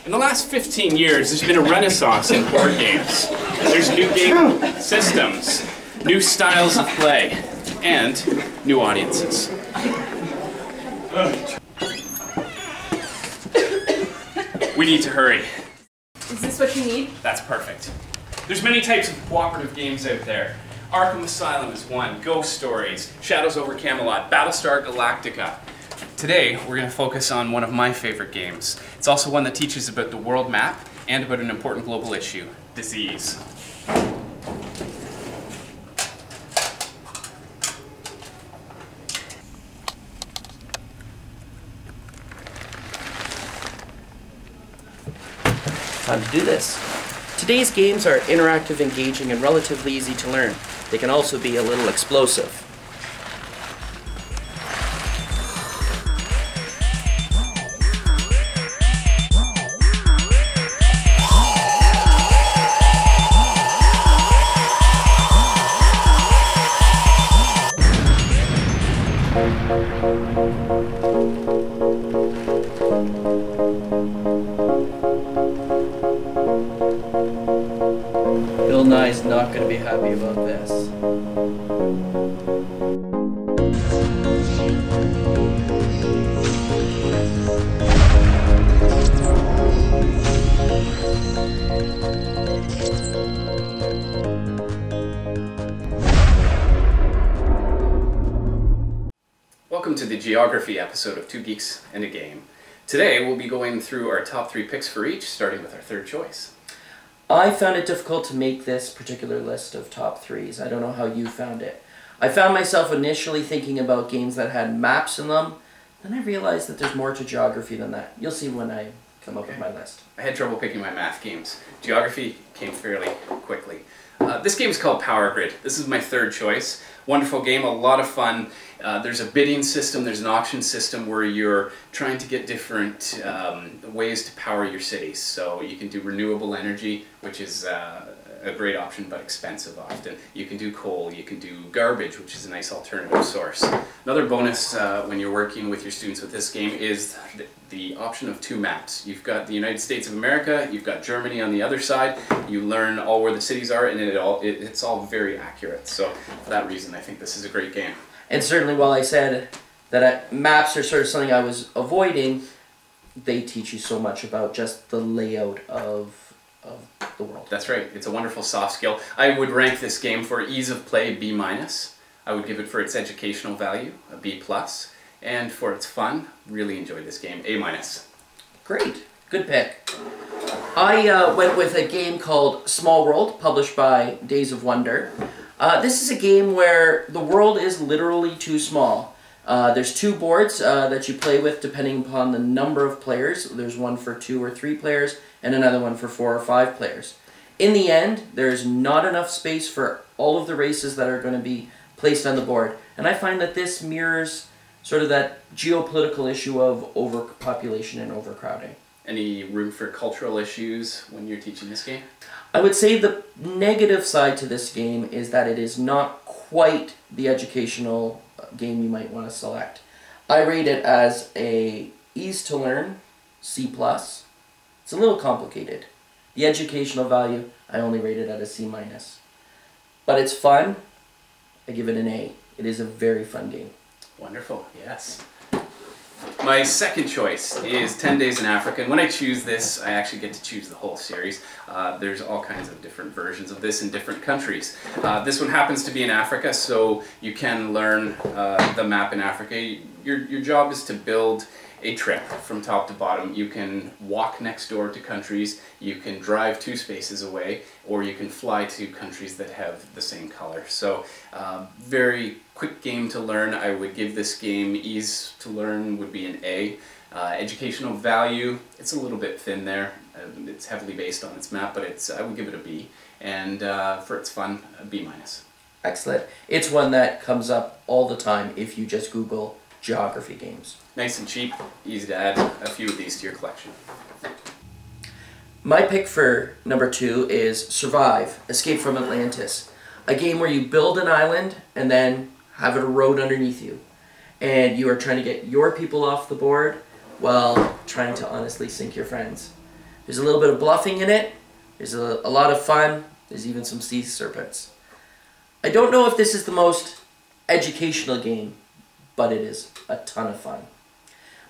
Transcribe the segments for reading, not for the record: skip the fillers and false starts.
In the last 15 years, there's been a renaissance in board games. There's new game systems, new styles of play, and new audiences. We need to hurry. Is this what you need? That's perfect. There's many types of cooperative games out there. Arkham Asylum is one, Ghost Stories, Shadows over Camelot, Battlestar Galactica. Today, we're going to focus on one of my favorite games. It's also one that teaches about the world map and about an important global issue, disease. Time to do this. Today's games are interactive, engaging, and relatively easy to learn. They can also be a little explosive. Bill Nye's not going to be happy about this. Welcome to the geography episode of Two Geeks and a Game. Today we'll be going through our top 3 picks for each, starting with our third choice. I found it difficult to make this particular list of top 3s. I don't know how you found it. I found myself initially thinking about games that had maps in them, then I realized that there's more to geography than that. You'll see when I come up with my list. I had trouble picking my math games. Geography came fairly quickly. This game is called Power Grid. This is my third choice. Wonderful game, a lot of fun. There's a bidding system, there's an auction system where you're trying to get different ways to power your cities. So you can do renewable energy, which is a great option but expensive often. You can do coal, you can do garbage, which is a nice alternative source. Another bonus when you're working with your students with this game is the option of 2 maps. You've got the United States of America, you've got Germany on the other side. You learn all where the cities are, and it's all very accurate. So for that reason, I think this is a great game. And certainly while I said that maps are sort of something I was avoiding, they teach you so much about just the layout of the world. That's right. It's a wonderful soft skill. I would rank this game for ease of play, B-. I would give it for its educational value, a B+. And for its fun, really enjoyed this game, A-. Great. Good pick. I went with a game called Small World, published by Days of Wonder. This is a game where the world is literally too small. There's 2 boards that you play with depending upon the number of players. There's one for 2 or 3 players and another one for 4 or 5 players. In the end, there's not enough space for all of the races that are going to be placed on the board. And I find that this mirrors sort of that geopolitical issue of overpopulation and overcrowding. Any room for cultural issues when you're teaching this game? I would say the negative side to this game is that it is not quite the educational game you might want to select. I rate it as a ease to learn, C+. It's a little complicated. The educational value, I only rate it at a C-. But it's fun. I give it an A. It is a very fun game. Wonderful, yes. My second choice is 10 Days in Africa, and when I choose this, I actually get to choose the whole series. There's all kinds of different versions of this in different countries. This one happens to be in Africa, so you can learn the map in Africa. Your job is to build a trip from top to bottom. You can walk next door to countries, you can drive 2 spaces away, or you can fly to countries that have the same color. So very quick game to learn. I would give this game ease to learn would be an A. Educational value, it's a little bit thin there. It's heavily based on its map, but I would give it a B. And for its fun, a B-. Excellent. It's one that comes up all the time if you just Google geography games. Nice and cheap, easy to add a few of these to your collection. My pick for number 2 is Survive, Escape from Atlantis. A game where you build an island and then have a road underneath you. And you are trying to get your people off the board while trying to honestly sink your friends. There's a little bit of bluffing in it. There's a lot of fun. There's even some sea serpents. I don't know if this is the most educational game, but it is a ton of fun.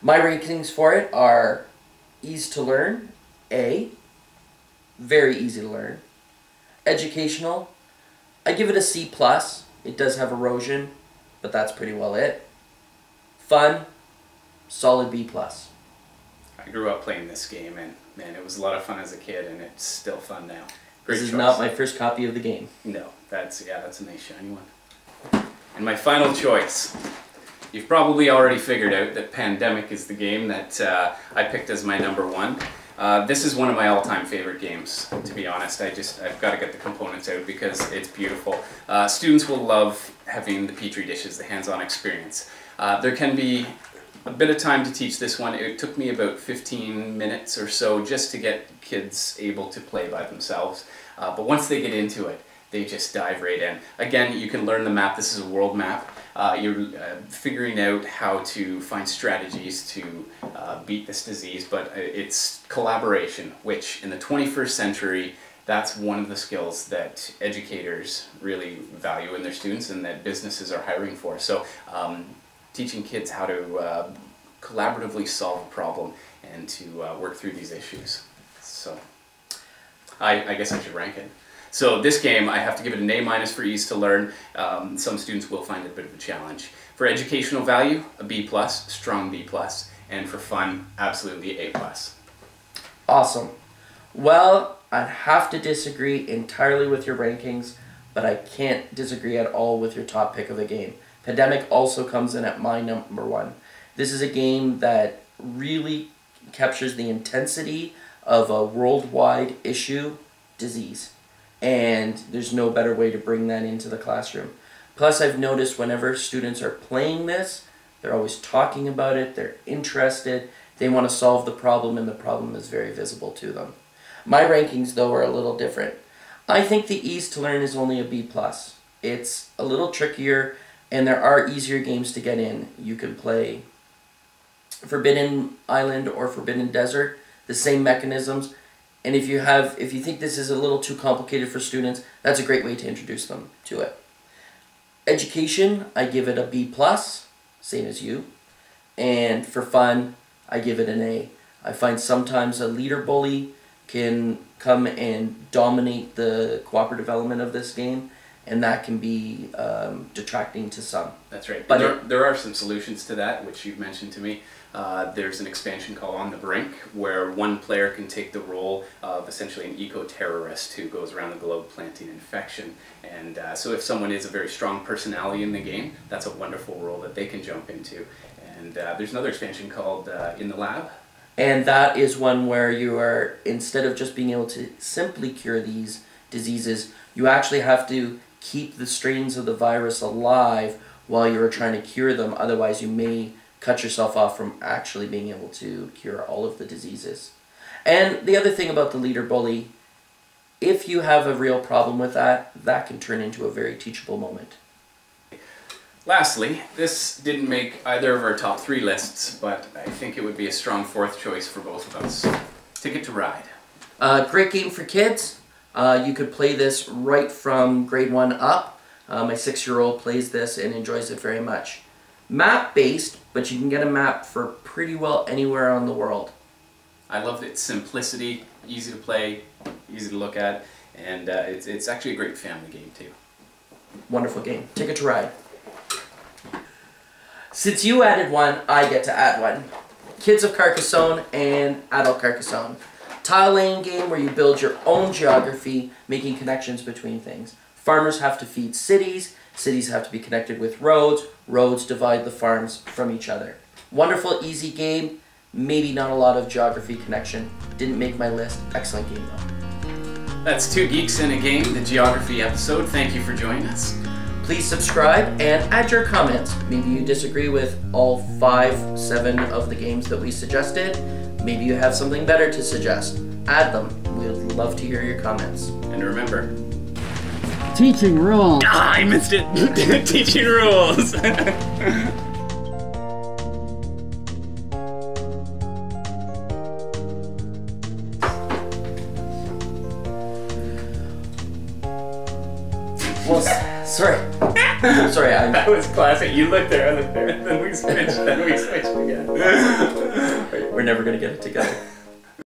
My rankings for it are ease to learn, A, very easy to learn. Educational, I give it a C+. It does have erosion, but that's pretty well it. Fun, solid B+. I grew up playing this game, and man, it was a lot of fun as a kid, and it's still fun now. Great This is choice. not my first copy of the game. No, that's a nice shiny one. And my final choice. You've probably already figured out that Pandemic is the game that I picked as my number one. This is one of my all-time favorite games, to be honest. I've got to get the components out because it's beautiful. Students will love having the Petri dishes, the hands-on experience. There can be a bit of time to teach this one. It took me about 15 minutes or so just to get kids able to play by themselves. But once they get into it, they just dive right in. Again, you can learn the map. This is a world map. You're figuring out how to find strategies to beat this disease, but it's collaboration, which in the 21st century, that's one of the skills that educators really value in their students and that businesses are hiring for. So teaching kids how to collaboratively solve a problem and to work through these issues. So I guess I should rank it. So this game, I have to give it an A- for ease to learn. Some students will find it a bit of a challenge. For educational value, a B+, strong B+, and for fun, absolutely A+. Awesome. Well, I'd have to disagree entirely with your rankings, but I can't disagree at all with your top pick of the game. Pandemic also comes in at my number one. This is a game that really captures the intensity of a worldwide issue, disease. And there's no better way to bring that into the classroom. Plus, I've noticed whenever students are playing this, they're always talking about it, they're interested, they want to solve the problem, and the problem is very visible to them. My rankings, though, are a little different. I think the ease to learn is only a B+. It's a little trickier, and there are easier games to get in. You can play Forbidden Island or Forbidden Desert, the same mechanisms. And if you think this is a little too complicated for students, that's a great way to introduce them to it. Education, I give it a B+, same as you. And for fun, I give it an A. I find sometimes a leader bully can come and dominate the cooperative element of this game, and that can be detracting to some. That's right. But there are some solutions to that, which you've mentioned to me. There's an expansion called On the Brink, where one player can take the role of essentially an eco-terrorist who goes around the globe planting infection. And so if someone is a very strong personality in the game, that's a wonderful role that they can jump into. And there's another expansion called In the Lab. And that is one where you are, instead of just being able to simply cure these diseases, you actually have to keep the strains of the virus alive while you're trying to cure them. Otherwise, you may cut yourself off from actually being able to cure all of the diseases. And the other thing about the leader bully, if you have a real problem with that, that can turn into a very teachable moment. Lastly, this didn't make either of our top 3 lists, but I think it would be a strong 4th choice for both of us. Ticket to Ride. Great game for kids. You could play this right from grade 1 up. My 6-year-old plays this and enjoys it very much. Map-based, but you can get a map for pretty well anywhere on the world. I love its simplicity, easy to play, easy to look at, and it's actually a great family game too. Wonderful game. Ticket to Ride. Since you added one, I get to add one. Kids of Carcassonne and Adult Carcassonne. Tile laying game where you build your own geography, making connections between things. Farmers have to feed cities, cities have to be connected with roads, roads divide the farms from each other. Wonderful, easy game, maybe not a lot of geography connection. Didn't make my list. Excellent game though. That's 2 Geeks in a Game, the geography episode. Thank you for joining us. Please subscribe and add your comments. Maybe you disagree with all 5, 7 of the games that we suggested. Maybe you have something better to suggest. Add them. We'd love to hear your comments. And remember, teaching rules. Ah, I missed it. Teaching rules. Well, sorry. Sorry, That was classic. You looked there, I looked there, and then we switched again. we're never gonna get it together.